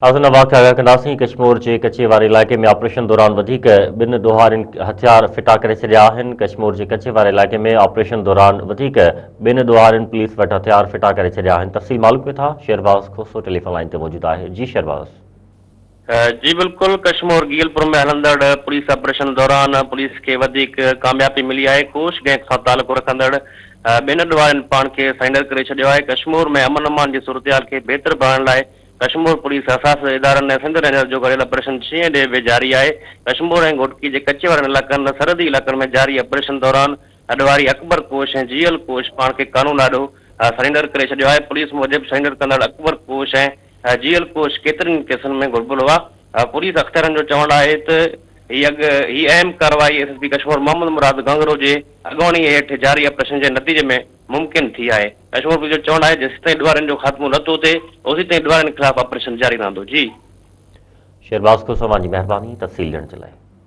आज़ाद वाक़िया कंदासीं। कश्मीर के कच्चे वारे इलाइक़े में ऑपरेशन दौरान ॿिन ॾोहारियुनि हथियार फिटा करे छॾिया आहिनि। कश्मीर के कच्चे वारे इलाइक़े में ऑपरेशन दौरान ॿिन ॾोहारियुनि पुलिस वटि हथियार फिटा करे छॾिया आहिनि। तफ़सील मालूम कयो था शहरबाज़ खोसो टेलीफोन लाइन ते मौजूद आहे। जी शहरबाज़। जी बिल्कुल, कश्मीर गीलपुर में हलंदड़ पुलिस ऑपरेशन दौरान पुलिस के वधीक कामयाबी मिली है। कोश गैंग सां तालुक़ रखंदड़ ॿिन ॾोहारियुनि पाण खे सरेंडर करे छॾियो आहे। कश्मीर में अमन अमान की सूरत के बेहतर बढ़ाइण लाइ कश्मीर पुलिस असास इदारनि ऐं सिंध रेंजर जो गॾियल ऑपरेशन 6 ॾे बि जारी आहे। कश्मीर ऐं घोटकी के कच्चे वारनि इलाइक़नि सरहदी इलाइक़नि में जारी ऑपरेशन दौरान अडवारी अकबर कोश ऐं जीएल कोश पाण खे कानून ॾाढो सरेंडर करे छॾियो आहे। पुलिस मूजिबि सरेंडर कंदड़ अकबर कोश ऐं जीएल कोश केतिरनि केसनि में घुरिबल हुआ। पुलिस अख़्तरनि जो चवणु आहे त ही अहम कार्रवाई एसएसपी कश्मीर मोहम्मद मुराद गंगरो जे अॻवानी हेठि जारी ऑपरेशन के नतीजे में मुमकिन थी है। कश्मीर पुलिस जो चवणु आहे जेसिताईं ॾोहारियुनि जो ख़ात्मो नथो थिए ओसी ताईं ॾोहारियुनि खिलाफ़ ऑपरेशन जारी रहंदो। जी शहरबाज़ खोसो, मांजी महिरबानी तफ़सील ॾियण जे लाइ।